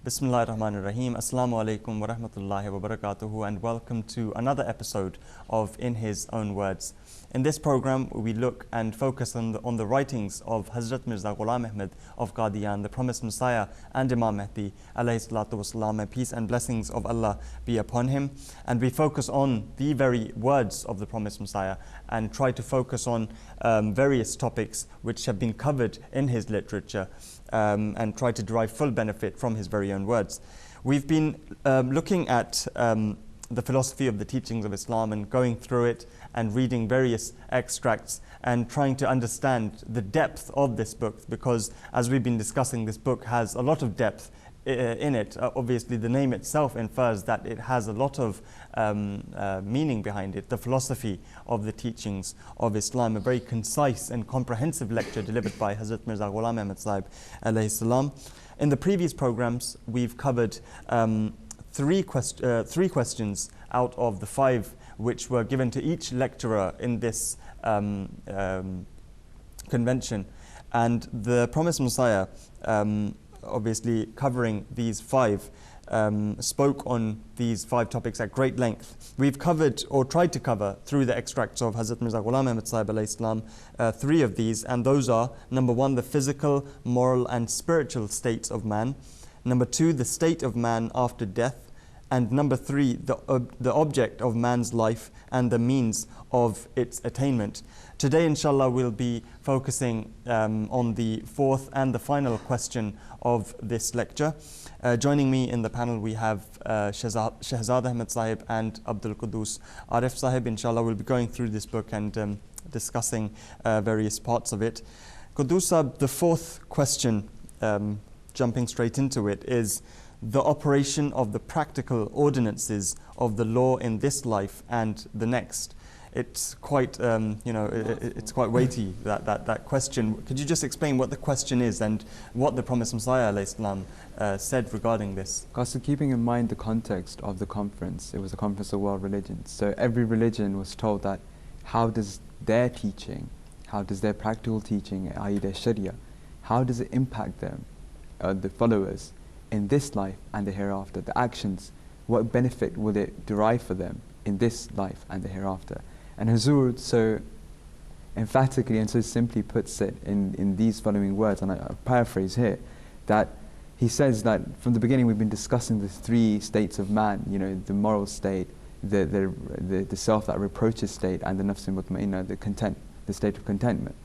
Bismillahir Rahmanir Rahim. Assalamu alaikum wa rahmatullahi wa barakatuhu, and welcome to another episode of In His Own Words. In this program, we look and focus on the writings of Hazrat Mirza Ghulam Ahmad of Qadian, the promised Messiah, and Imam Mahdi, alayhi salatu wasalam, and peace and blessings of Allah be upon him. And we focus on the very words of the promised Messiah and try to focus on various topics which have been covered in his literature, and try to derive full benefit from his very own words. We've been looking at the philosophy of the teachings of Islam and going through it and reading various extracts and trying to understand the depth of this book, because as we've been discussing, this book has a lot of depth in it. Obviously, the name itself infers that it has a lot of meaning behind it. The philosophy of the teachings of Islam, a very concise and comprehensive lecture delivered by Hazrat Mirza Ghulam Ahmad Sahib alayhi salam. In the previous programs, we've covered three questions out of the 5 which were given to each lecturer in this convention. And the promised Messiah, obviously covering these 5, spoke on these 5 topics at great length. We've covered, or tried to cover, through the extracts of Hazrat Mirza Ghulam Ahmad Sahib alayhi salam, 3 of these, and those are: number 1, the physical, moral and spiritual states of man; number 2, the state of man after death; and number 3, the object of man's life and the means of its attainment. Today, inshallah, we'll be focusing on the 4th and the final question of this lecture. Joining me in the panel, we have Shehzad Ahmad Sahib and Abdul Quddus Arif Sahib. Inshallah, we'll be going through this book and discussing various parts of it. Quddus Sahib, the 4th question, jumping straight into it, is the operation of the practical ordinances of the law in this life and the next. It's quite, it's quite weighty, that question. Could you just explain what the question is and what the promised Messiah alayhi salam said regarding this? So keeping in mind the context of the conference, it was a conference of world religions. So every religion was told that how does their teaching, how does their practical teaching, i.e. their Sharia, how does it impact them, the followers, in this life and the hereafter? The actions, what benefit will it derive for them in this life and the hereafter? And Huzur so emphatically and so simply puts it in these following words, and I paraphrase here, that he says that from the beginning we've been discussing the 3 states of man, the moral state, the self that reproaches state, and the nafs mutmainna, the state of contentment.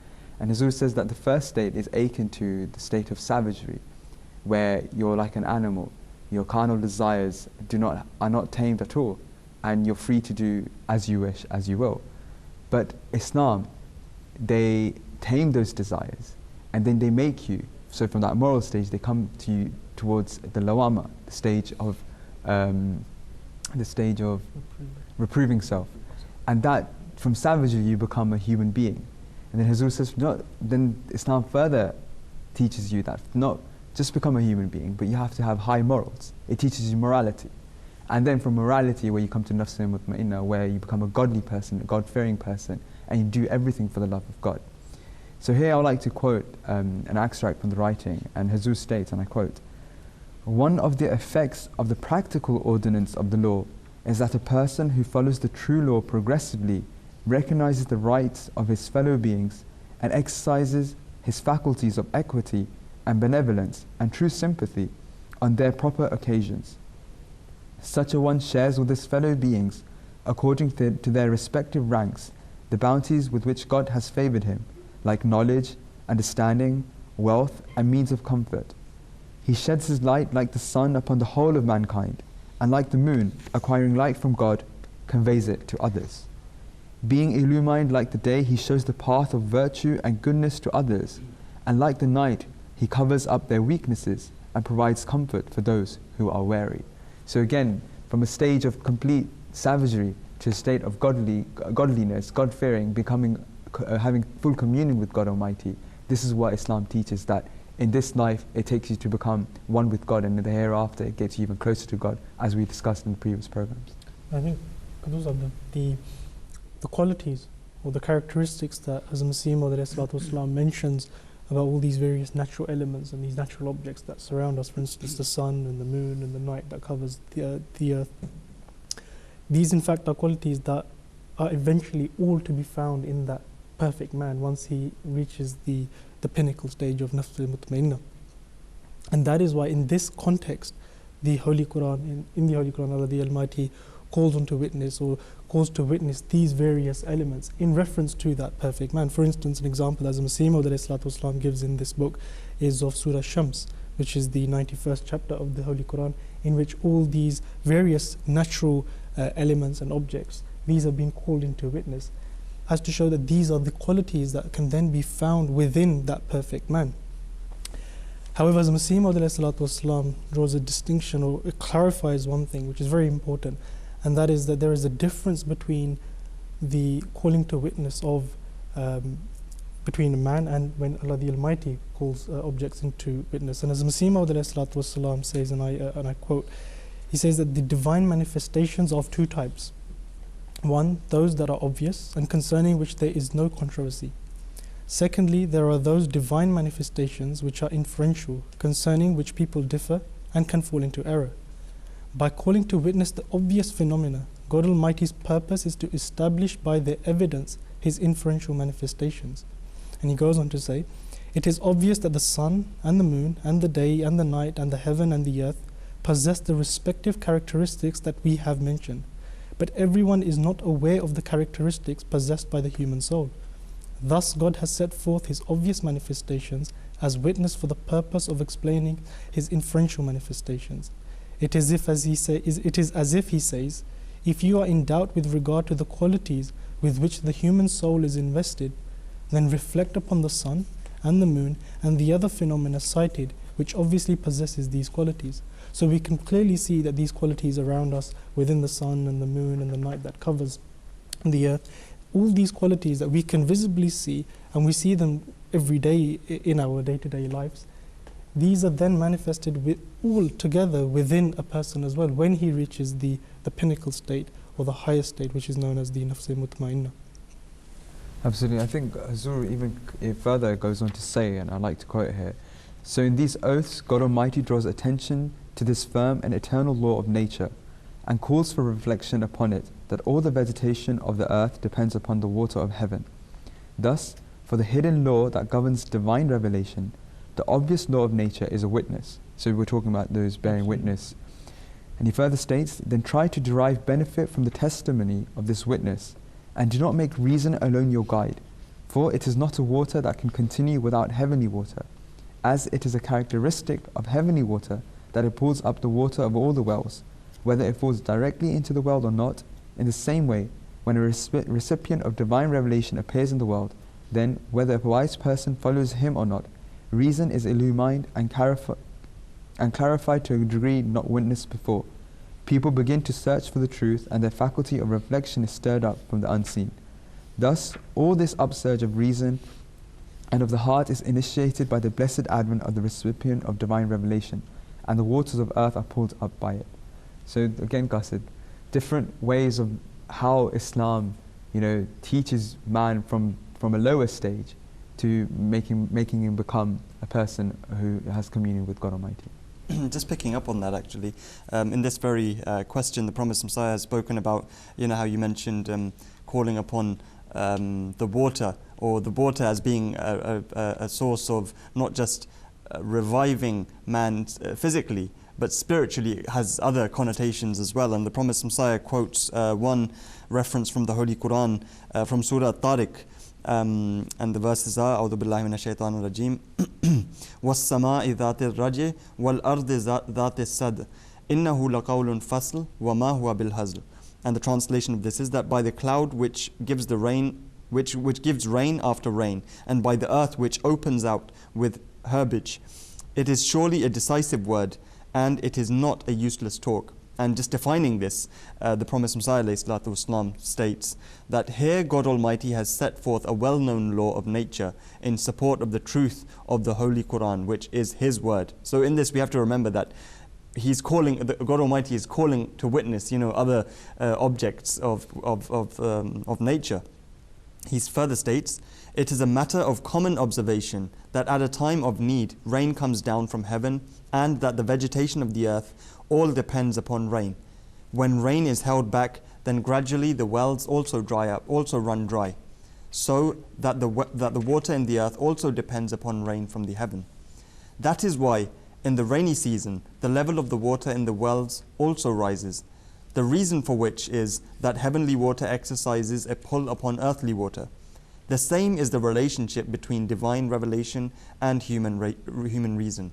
And Huzur says that the first state is akin to the state of savagery, where you're like an animal, your carnal desires are not tamed at all, and you're free to do as you wish, as you will. But Islam, they tame those desires, and then they make you, so from that moral stage they come to you towards the lawama, the stage of reproving self, and that from savagery you become a human being. And then Hazur says, then Islam further teaches you that not just become a human being, but you have to have high morals. It teaches you morality. And then from morality, where you come to nafs mutmainna, where you become a godly person, a God-fearing person, and you do everything for the love of God. So here I would like to quote an extract from the writing, and Hazur states, and I quote, "One of the effects of the practical ordinance of the law is that a person who follows the true law progressively recognizes the rights of his fellow beings and exercises his faculties of equity and benevolence and true sympathy on their proper occasions. Such a one shares with his fellow beings, according to their respective ranks, the bounties with which God has favored him, like knowledge, understanding, wealth, and means of comfort. He sheds his light like the sun upon the whole of mankind, and like the moon, acquiring light from God, conveys it to others. Being illumined like the day, he shows the path of virtue and goodness to others, and like the night, he covers up their weaknesses and provides comfort for those who are weary." So again, from a stage of complete savagery to a state of godliness, God-fearing, having full communion with God Almighty, this is what Islam teaches, that in this life it takes you to become one with God, and in the hereafter it gets you even closer to God, as we discussed in the previous programs. I think those are the qualities or the characteristics that Hazrat Masih Maud mentions about all these various natural elements and these natural objects that surround us, for instance the sun and the moon and the night that covers the earth. These in fact are qualities that are eventually all to be found in that perfect man once he reaches the pinnacle stage of nafs al-mutmainnah. And that is why in this context the Holy Quran, in the Holy Quran, Allah the Almighty calls on to witness, or calls to witness these various elements in reference to that perfect man. For instance, an example as Masih Maud ﷺ gives in this book is of Surah Shams, which is the 91st chapter of the Holy Quran, in which all these various natural elements and objects, these are being called into witness, as to show that these are the qualities that can then be found within that perfect man. However, as Masih Maud ﷺ draws a distinction, or it clarifies one thing which is very important, and that is that there is a difference between the calling to witness of between a man and when Allah the Almighty calls objects into witness. And as Masih Maud ﷺ says, and I quote, he says that the divine manifestations are of two types. One, those that are obvious and concerning which there is no controversy. Secondly, there are those divine manifestations which are inferential, concerning which people differ and can fall into error. By calling to witness the obvious phenomena, God Almighty's purpose is to establish by their evidence His inferential manifestations. And he goes on to say, it is obvious that the sun and the moon and the day and the night and the heaven and the earth possess the respective characteristics that we have mentioned. But everyone is not aware of the characteristics possessed by the human soul. Thus God has set forth His obvious manifestations as witness for the purpose of explaining His inferential manifestations. It is as if He says, if you are in doubt with regard to the qualities with which the human soul is invested, then reflect upon the sun and the moon and the other phenomena cited, which obviously possesses these qualities. So we can clearly see that these qualities around us, within the sun and the moon and the night that covers the earth, all these qualities that we can visibly see, and we see them every day in our day-to-day lives, these are then manifested all together within a person as well when he reaches the pinnacle state, or the highest state, which is known as the nafs al-mutmainnah. Absolutely. I think Hazur even further goes on to say, and I like to quote here, so in these oaths God Almighty draws attention to this firm and eternal law of nature, and calls for reflection upon it, that all the vegetation of the earth depends upon the water of heaven. Thus, for the hidden law that governs divine revelation, the obvious law of nature is a witness. So we're talking about those bearing witness. And he further states, then try to derive benefit from the testimony of this witness, and do not make reason alone your guide, for it is not a water that can continue without heavenly water, as it is a characteristic of heavenly water that it pulls up the water of all the wells, whether it falls directly into the well or not. In the same way, when a recipient of divine revelation appears in the world, then, whether a wise person follows him or not, reason is illumined and clarified to a degree not witnessed before. People begin to search for the truth, and their faculty of reflection is stirred up from the unseen. Thus, all this upsurge of reason and of the heart is initiated by the blessed advent of the recipient of divine revelation, and the waters of earth are pulled up by it. So again, Qaasid, different ways of how Islam, teaches man from a lower stage to making him become a person who has communion with God Almighty. Just picking up on that, actually, in this very question, the Promised Messiah has spoken about, how you mentioned calling upon the water, or the water as being a source of not just reviving man physically, but spiritually it has other connotations as well. And the Promised Messiah quotes one reference from the Holy Quran from Surah Tariq, and the verses are أعوذ بالله من الشيطان الرجيم والسماء ذات الرجع والأرض ذات الصدع إنه لقول فصل وما هو بالهزل. And the translation of this is that by the cloud which gives the rain, which gives rain after rain, and by the earth which opens out with herbage, it is surely a decisive word, and it is not a useless talk. And just defining this, the Promised Messiah ﷺ states that here God Almighty has set forth a well-known law of nature in support of the truth of the Holy Quran, which is His word. So in this we have to remember that He's calling, God Almighty is calling to witness, other objects of nature. He further states, "It is a matter of common observation that at a time of need, rain comes down from heaven, and that the vegetation of the earth all depends upon rain. When rain is held back, then gradually the wells also dry up, also run dry, so that the water in the earth also depends upon rain from the heaven. That is why, in the rainy season, the level of the water in the wells also rises, the reason for which is that heavenly water exercises a pull upon earthly water. The same is the relationship between divine revelation and human reason.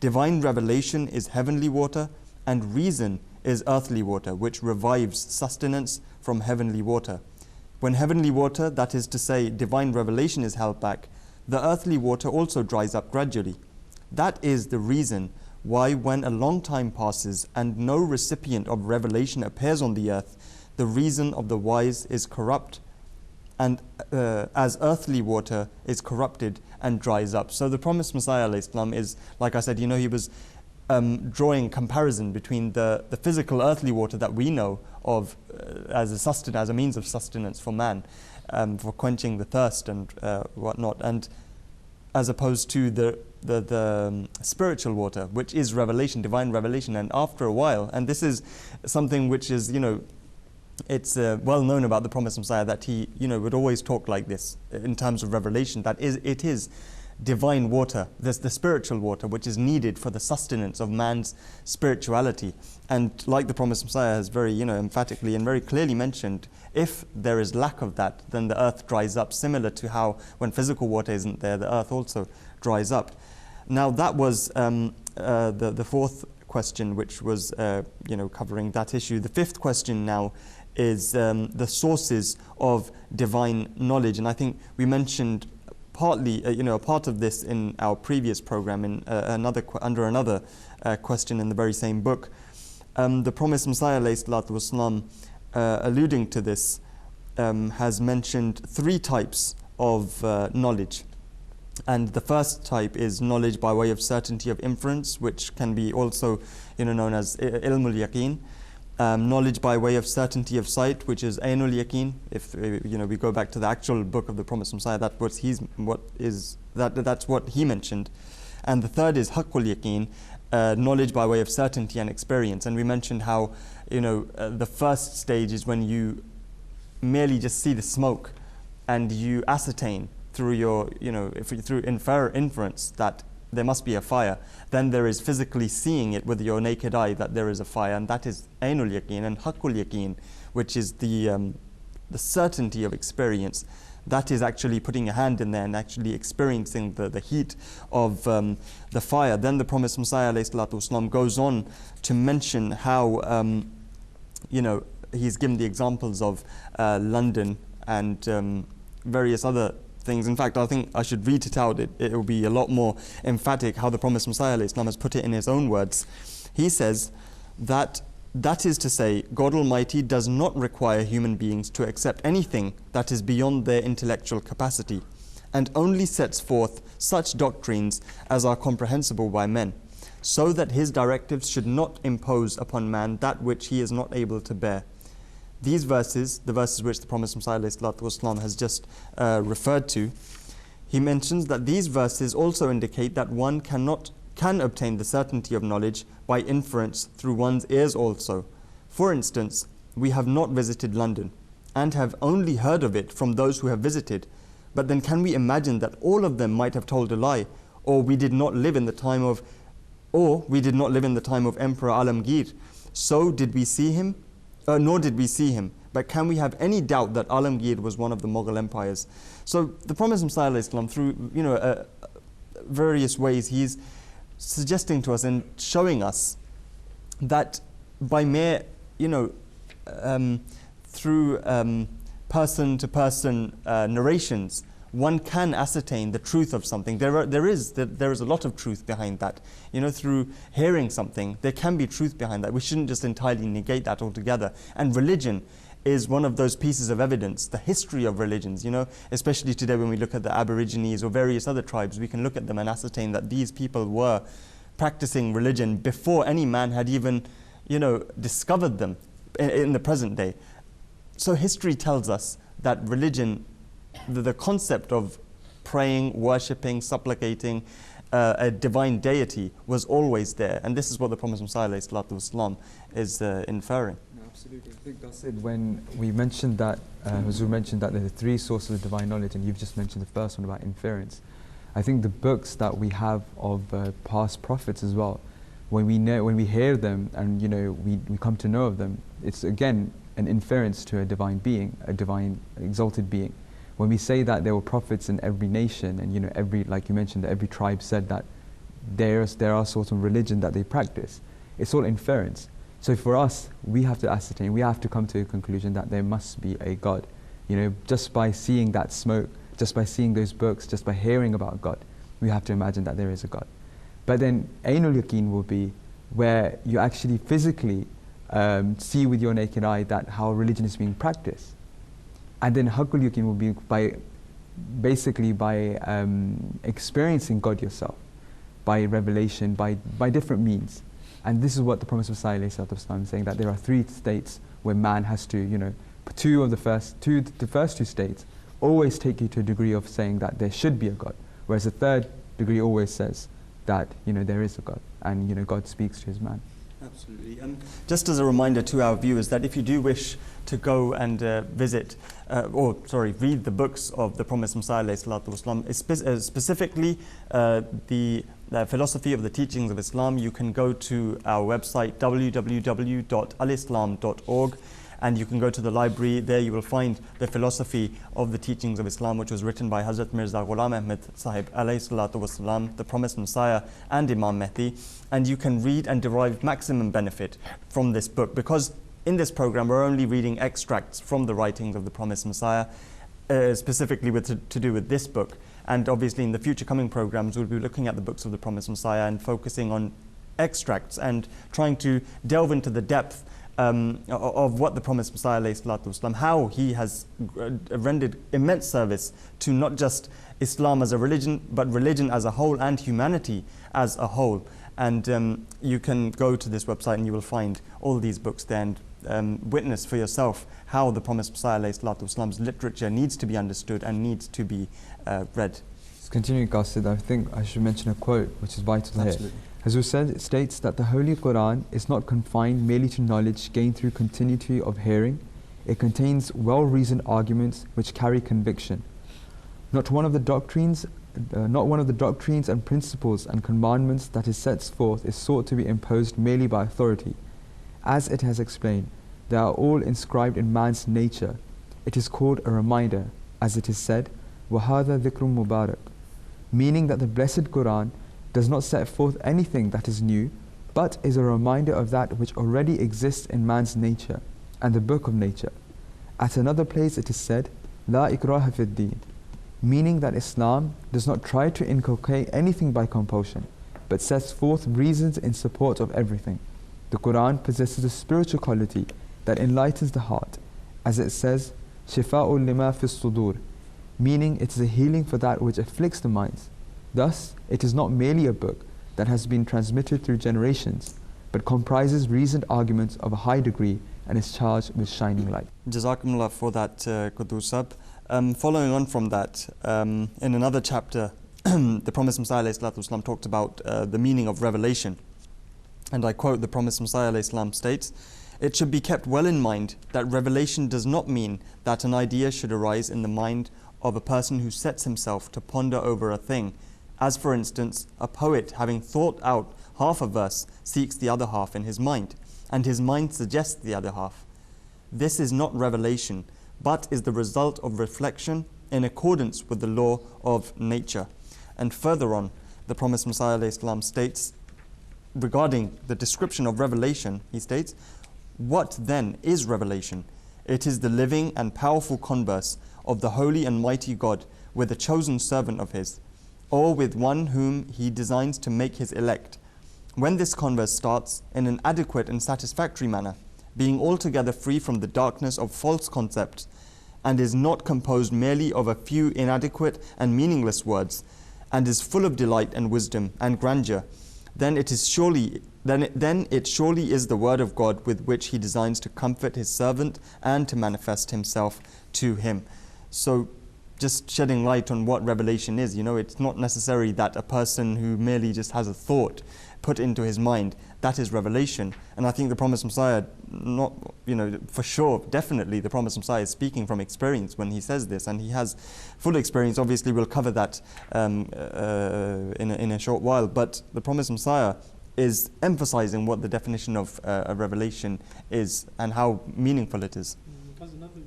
Divine revelation is heavenly water, and reason is earthly water, which revives sustenance from heavenly water. When heavenly water, that is to say, divine revelation, is held back, the earthly water also dries up gradually. That is the reason why when a long time passes and no recipient of revelation appears on the earth, the reason of the wise is corrupt, and as earthly water is corrupted and dries up." So the promised Messiah ﷺ is, like I said, he was drawing comparison between the physical earthly water that we know of as a means of sustenance for man, for quenching the thirst and whatnot, and as opposed to the spiritual water, which is revelation, divine revelation. And after a while, and this is something which is, it's well known about the promised Messiah, that he, would always talk like this in terms of revelation, that it is divine water, the spiritual water, which is needed for the sustenance of man's spirituality. And like the promised Messiah has very, emphatically and very clearly mentioned, if there is lack of that, then the earth dries up, similar to how when physical water isn't there, the earth also dries up. Now that was the fourth question, which was covering that issue. The fifth question now is the sources of divine knowledge, and I think we mentioned partly, a part of this in our previous program, in under another question in the very same book. The promised Messiah ﷺ, alluding to this, has mentioned three types of knowledge. And the first type is knowledge by way of certainty of inference, which can be also known as ilmul yaqeen. Knowledge by way of certainty of sight, which is ainul yaqeen. If we go back to the actual book of the promised Messiah, that's what he mentioned. And the third is haqqul yaqeen, knowledge by way of certainty and experience. And we mentioned how the first stage is when you merely just see the smoke and you ascertain through your through inference that there must be a fire. Then there is physically seeing it with your naked eye that there is a fire, and that is ainul yaqeen. And haqqul yaqeen, which is the certainty of experience, that is actually putting a hand in there and actually experiencing the heat of the fire. Then the promised Messiah ﷺ goes on to mention how he's given the examples of London and various other things. In fact, I think I should read it out. It will be a lot more emphatic how the promised Messiah ﷺ has put it in his own words. He says that is to say, God Almighty does not require human beings to accept anything that is beyond their intellectual capacity, and only sets forth such doctrines as are comprehensible by men, so that his directives should not impose upon man that which he is not able to bear. These verses, the verses which the promised Messiah ﷺ has just referred to, he mentions that these verses also indicate that one can obtain the certainty of knowledge by inference through one's ears also. For instance, we have not visited London and have only heard of it from those who have visited, but then can we imagine that all of them might have told a lie, or we did not live in the time of Emperor Alamgir, nor did we see him. But can we have any doubt that Alamgir was one of the Mughal empires? So the Prophet ﷺ, through various ways, he's suggesting to us and showing us that by mere through person-to-person narrations, one can ascertain the truth of something. There is a lot of truth behind that. Through hearing something, there can be truth behind that. We shouldn't just entirely negate that altogether. And religion is one of those pieces of evidence. The history of religions, especially today when we look at the Aborigines or various other tribes, we can look at them and ascertain that these people were practicing religion before any man had even, discovered them in the present day. So history tells us that religion the concept of praying, worshipping, supplicating a divine deity was always there. And this is what the Prophet Messiah ﷺ is inferring. No, absolutely. I think that's it. When we mentioned that, Huzur mentioned that there are three sources of divine knowledge, and you've just mentioned the first one about inference. I think the books that we have of past prophets as well, when we hear them and we come to know of them, it's again an inference to a divine being, a divine exalted being. When we say that there were prophets in every nation, and every, like you mentioned, that every tribe said that there are sorts of religion that they practice, it's all inference. So for us, we have to ascertain, we have to come to a conclusion that there must be a God. Just by seeing that smoke, just by seeing those books, just by hearing about God, we have to imagine that there is a God. But then Ainul Yaqeen will be where you actually physically see with your naked eye that how religion is being practiced. And then Haqqul Yaqeen will be by experiencing God yourself, by revelation, by different means. And this is what the Prophet ﷺ is saying, that there are three states where man has to, the first two states always take you to a degree of saying that there should be a God, whereas the third degree always says that there is a God, and God speaks to his man. Absolutely. Just as a reminder to our viewers that if you do wish to go and read the books of the Prophet Messiah specifically the philosophy of the teachings of Islam, you can go to our website www.alislam.org, and you can go to the library. There you will find the philosophy of the teachings of Islam, which was written by Hazrat Mirza Ghulam Ahmad Sahib alayhi salatu wasalam, the promised Messiah and Imam Mahdi, and you can read and derive maximum benefit from this book, because in this program we're only reading extracts from the writings of the promised Messiah, specifically to do with this book. And obviously in the future coming programs we'll be looking at the books of the promised Messiah and focusing on extracts and trying to delve into the depth of what the Prophet Messiah, how he has rendered immense service to not just Islam as a religion, but religion as a whole and humanity as a whole. And you can go to this website and you will find all these books there and witness for yourself how the Prophet Messiah's literature needs to be understood and needs to be read. Continuing, Qaasid, I think I should mention a quote which is vital here. Hazur said, it states that the Holy Quran is not confined merely to knowledge gained through continuity of hearing. It contains well-reasoned arguments which carry conviction. Not one of the doctrines and principles and commandments that it sets forth is sought to be imposed merely by authority. As it has explained, they are all inscribed in man's nature. It is called a reminder, as it is said, وَهَذَا ذِكْرٌ مُبَارَكٌ, meaning that the blessed Quran does not set forth anything that is new, but is a reminder of that which already exists in man's nature and the book of nature. At another place it is said, La ikraha fid deen, meaning that Islam does not try to inculcate anything by compulsion, but sets forth reasons in support of everything. The Quran possesses a spiritual quality that enlightens the heart, as it says, Shifa'ul lima fis sudur, meaning it is a healing for that which afflicts the minds. Thus, it is not merely a book that has been transmitted through generations, but comprises reasoned arguments of a high degree and is charged with shining light. Jazakumullah for that, Quddus. Following on from that, in another chapter, the Prophet Messiah talked about the meaning of revelation. And I quote, the Prophet Messiah states, "It should be kept well in mind that revelation does not mean that an idea should arise in the mind of a person who sets himself to ponder over a thing. As for instance, a poet having thought out half a verse seeks the other half in his mind, and his mind suggests the other half. This is not revelation, but is the result of reflection in accordance with the law of nature." And further on, the Prophet Messiah states, regarding the description of revelation, he states, "What then is revelation? It is the living and powerful converse of the holy and mighty God with a chosen servant of his, or with one whom he designs to make his elect. When this converse starts in an adequate and satisfactory manner, being altogether free from the darkness of false concepts, and is not composed merely of a few inadequate and meaningless words, and is full of delight and wisdom and grandeur, then it surely is the word of God with which he designs to comfort his servant and to manifest himself to him." So just shedding light on what revelation is. You know, it's not necessary that a person who merely just has a thought put into his mind, that is revelation. And I think the Promised Messiah, not, you know, for sure, definitely the Promised Messiah is speaking from experience when he says this, and he has full experience. Obviously, we'll cover that in a short while, but the Promised Messiah is emphasizing what the definition of a revelation is and how meaningful it is. That's another,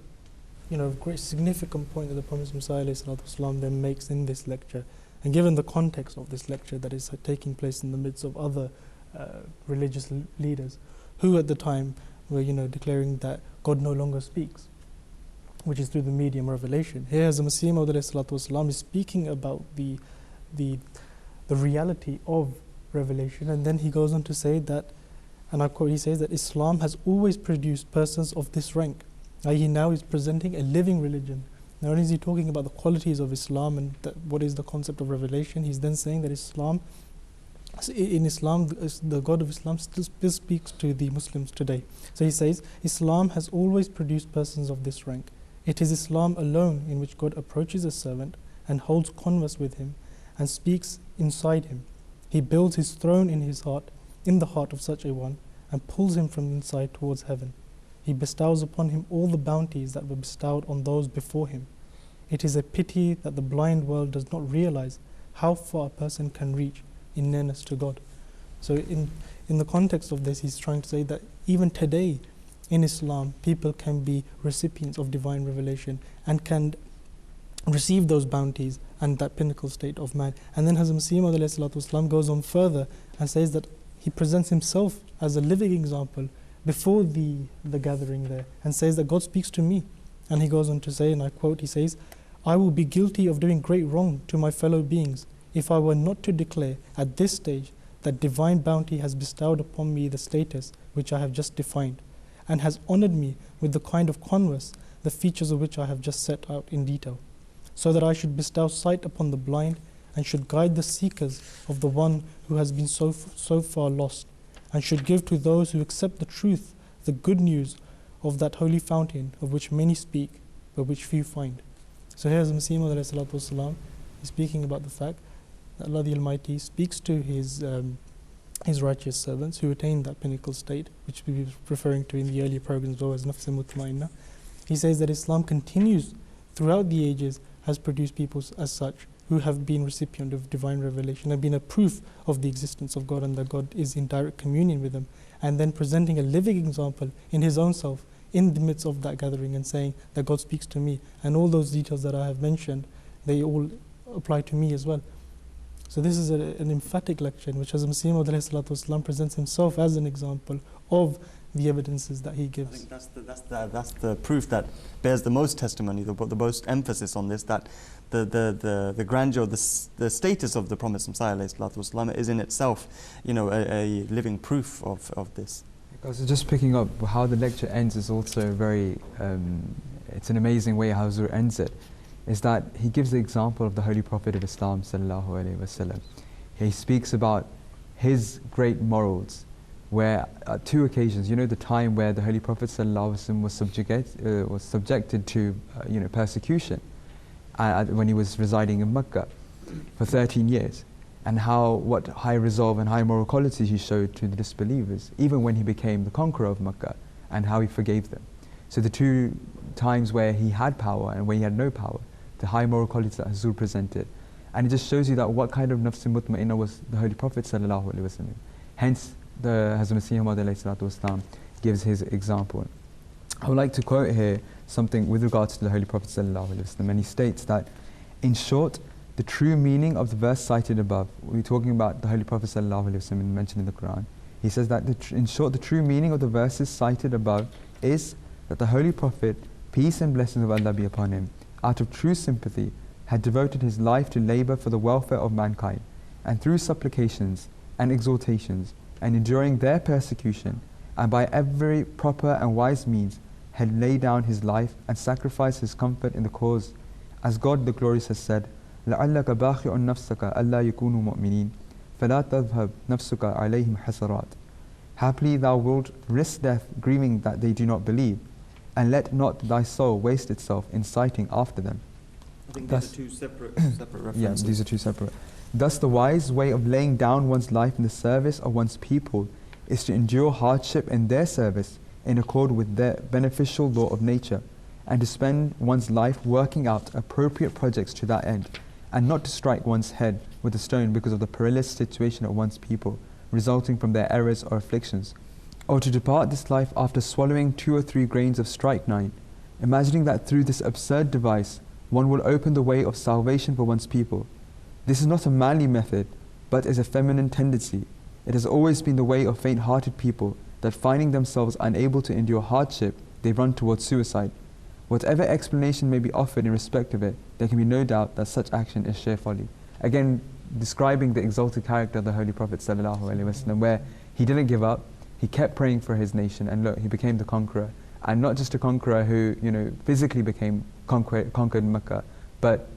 you know, great significant point that the Promised Messiah ﷺ then makes in this lecture. And given the context of this lecture that is taking place in the midst of other religious leaders who at the time were, you know, declaring that God no longer speaks, which is through the medium of revelation. Here, as the Masih Maud ﷺ is speaking about the reality of revelation, and then he goes on to say that, and I quote, he says that Islam has always produced persons of this rank. He now is presenting a living religion. Not only is he talking about the qualities of Islam and what is the concept of revelation, he's then saying that in Islam, the God of Islam still speaks to the Muslims today. So he says, Islam has always produced persons of this rank. It is Islam alone in which God approaches a servant and holds converse with him and speaks inside him. He builds his throne in the heart of such a one, and pulls him from inside towards heaven. He bestows upon him all the bounties that were bestowed on those before him. It is a pity that the blind world does not realize how far a person can reach in nearness to God. So in the context of this, he's trying to say that even today in Islam, people can be recipients of divine revelation and can receive those bounties and that pinnacle state of man. And then Hazrat Masih Maud ﷺ goes on further and says that he presents himself as a living example before the gathering there, and says that God speaks to me. And he goes on to say, and I quote, he says, I will be guilty of doing great wrong to my fellow beings if I were not to declare at this stage that divine bounty has bestowed upon me the status which I have just defined, and has honored me with the kind of converse, the features of which I have just set out in detail, so that I should bestow sight upon the blind and should guide the seekers of the one who has been so far lost, and should give to those who accept the truth the good news of that holy fountain of which many speak but which few find. So here's the Masih Maud ﷺ, he's speaking about the fact that Allah the Almighty speaks to his righteous servants who attain that pinnacle state, which we were referring to in the earlier programs as well as Nafs Mutmainna. He says that Islam continues throughout the ages, has produced people as such who have been recipient of divine revelation, have been a proof of the existence of God and that God is in direct communion with them, and then presenting a living example in his own self in the midst of that gathering and saying that God speaks to me, and all those details that I have mentioned, they all apply to me as well. So this is an emphatic lecture in which Hazrat Masih Maud ﷺ presents himself as an example of the evidences that he gives. I think that's the proof that bears the most testimony, the most emphasis on this, that the grandeur, the status of the Promised Messiah ﷺ is in itself, you know, a living proof of this. Because just picking up how the lecture ends is also very, it's an amazing way how Zur ends it, is that he gives the example of the Holy Prophet of Islam sallallahu alaihi wasallam. He speaks about his great morals, where at two occasions, you know, the time where the Holy Prophet sallallahu alaihi wasallam was subjected to persecution when he was residing in Mecca for 13 years, and what high resolve and high moral qualities he showed to the disbelievers, even when he became the conqueror of Mecca, and how he forgave them. So the two times where he had power and where he had no power, the high moral qualities that Hazur presented. And it just shows you that what kind of nafs mutma'inna was the Holy Prophet sallallahu alaihi wasallam. Hence, the Hazrat Masih Maud alayhi salatu wasalam gives his example. I would like to quote here something with regards to the Holy Prophet sallallahu alaihi wasallam, and he states that, in short, the true meaning of the verse cited above, we're talking about the Holy Prophet sallallahu alaihi wasallam mentioned in the Quran. He says that in short, the true meaning of the verses cited above is that the Holy Prophet, peace and blessings of Allah be upon him, out of true sympathy, had devoted his life to labor for the welfare of mankind, and through supplications and exhortations, and enduring their persecution, and by every proper and wise means, had laid down his life and sacrificed his comfort in the cause. As God the Glorious has said, لَعَلَّكَ بَاخِعٌ نَفْسَكَ أَلَّا يَكُونُوا مُؤْمِنِينَ فَلَا تَذْهَبْ نَفْسُكَ عَلَيْهِمْ حَسَرَاتٍ. Happily thou wilt risk death, grieving that they do not believe, and let not thy soul waste itself in citing after them. think Thus- these are two separate references. Yeah, these are two separate. Thus, the wise way of laying down one's life in the service of one's people is to endure hardship in their service in accord with their beneficial law of nature, and to spend one's life working out appropriate projects to that end, and not to strike one's head with a stone because of the perilous situation of one's people, resulting from their errors or afflictions, or to depart this life after swallowing 2 or 3 grains of strychnine, imagining that through this absurd device one will open the way of salvation for one's people. This is not a manly method, but is a feminine tendency. It has always been the way of faint-hearted people that, finding themselves unable to endure hardship, they run towards suicide. Whatever explanation may be offered in respect of it, there can be no doubt that such action is sheer folly. Again, describing the exalted character of the Holy Prophet ﷺ, where he didn't give up, he kept praying for his nation, and look, he became the conqueror. And not just a conqueror who, physically conquered Mecca, but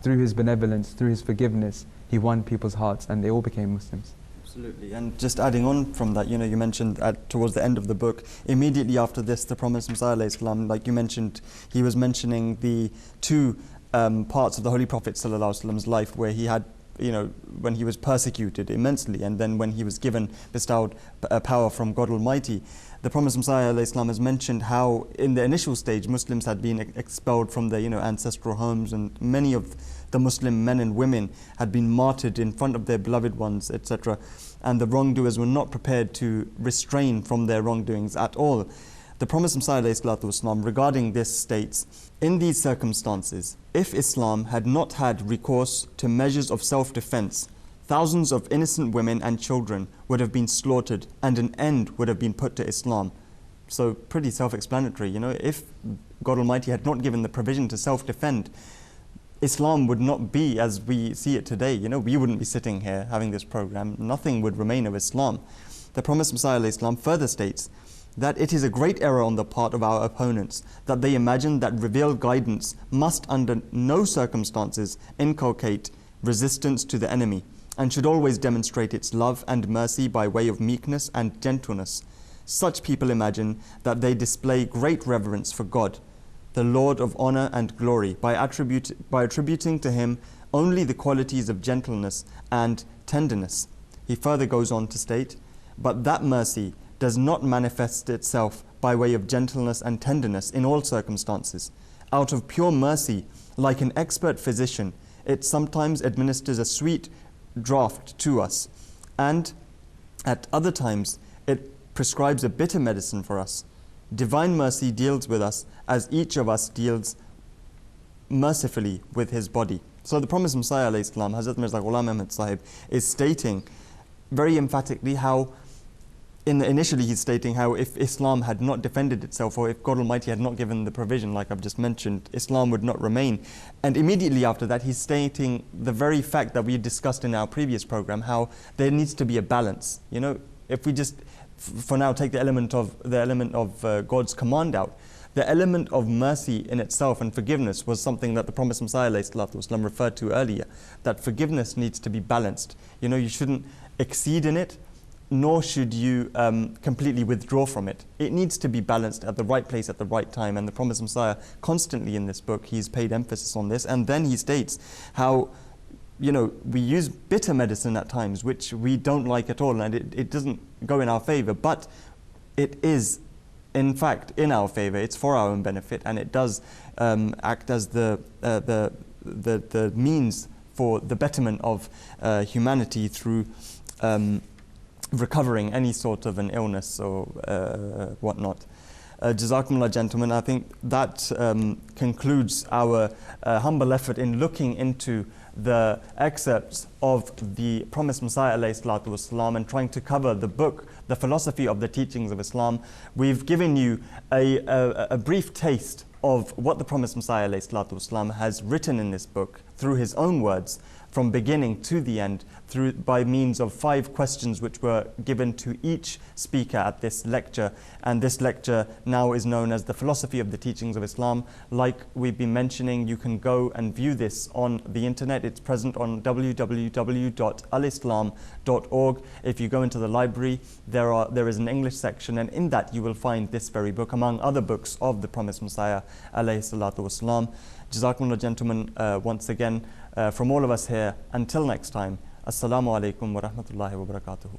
through his benevolence, through his forgiveness, he won people's hearts, and they all became Muslims. Absolutely. And just adding on from that, you mentioned towards the end of the book, immediately after this, the Promised Messiah, like you mentioned, he was mentioning the 2 parts of the Holy Prophet ﷺ's life where he had, when he was persecuted immensely, and then when he was bestowed power from God Almighty. The Promised Messiah ﷺ has mentioned how in the initial stage Muslims had been expelled from their ancestral homes, and many of the Muslim men and women had been martyred in front of their beloved ones, etc. And the wrongdoers were not prepared to restrain from their wrongdoings at all. The Promised Messiah ﷺ regarding this states, in these circumstances, if Islam had not had recourse to measures of self-defense, thousands of innocent women and children would have been slaughtered, and an end would have been put to Islam. So pretty self-explanatory, if God Almighty had not given the provision to self-defend, Islam would not be as we see it today. We wouldn't be sitting here having this program. Nothing would remain of Islam. The Promised Messiah ﷺ further states that it is a great error on the part of our opponents that they imagine that revealed guidance must under no circumstances inculcate resistance to the enemy, and should always demonstrate its love and mercy by way of meekness and gentleness. Such people imagine that they display great reverence for God, the Lord of honor and glory, by attributing to him only the qualities of gentleness and tenderness. He further goes on to state, but that mercy does not manifest itself by way of gentleness and tenderness in all circumstances. Out of pure mercy, like an expert physician, it sometimes administers a sweet draught to us, and at other times it prescribes a bitter medicine for us. Divine mercy deals with us as each of us deals mercifully with his body. So the Promised Messiah ﷺ, Hazrat Mirza Ghulam Ahmad Sahib, is stating very emphatically how initially he's stating how if Islam had not defended itself, or if God Almighty had not given the provision, like I've just mentioned, Islam would not remain. And immediately after that, he's stating the very fact that we discussed in our previous program, how there needs to be a balance. If we just, for now, take the element of God's command out, the element of mercy in itself and forgiveness was something that the Promised Messiah ﷺ referred to earlier, that forgiveness needs to be balanced. You shouldn't exceed in it, nor should you completely withdraw from it. It needs to be balanced at the right place at the right time, and the Promised Messiah constantly in this book, he's paid emphasis on this. And then he states how we use bitter medicine at times, which we don't like at all, and it doesn't go in our favor, but it is in fact in our favor. It's for our own benefit, and it does act as the means for the betterment of humanity through recovering any sort of an illness or whatnot. Jazakumullah, gentlemen. I think that concludes our humble effort in looking into the excerpts of the Promised Messiah ﷺ and trying to cover the book, the philosophy of the teachings of Islam. We've given you a brief taste of what the Promised Messiah ﷺ has written in this book through his own words, from beginning to the end, by means of 5 questions which were given to each speaker at this lecture. And this lecture now is known as the Philosophy of the Teachings of Islam. Like we've been mentioning, you can go and view this on the internet. It's present on www.alislam.org. If you go into the library, there is an English section, and in that you will find this very book, among other books of the Promised Messiah alayhi salatu wasalam. Jazakumullah, gentlemen, once again, from all of us here. Until next time, Assalamu alaikum wa rahmatullahi wa barakatuhu.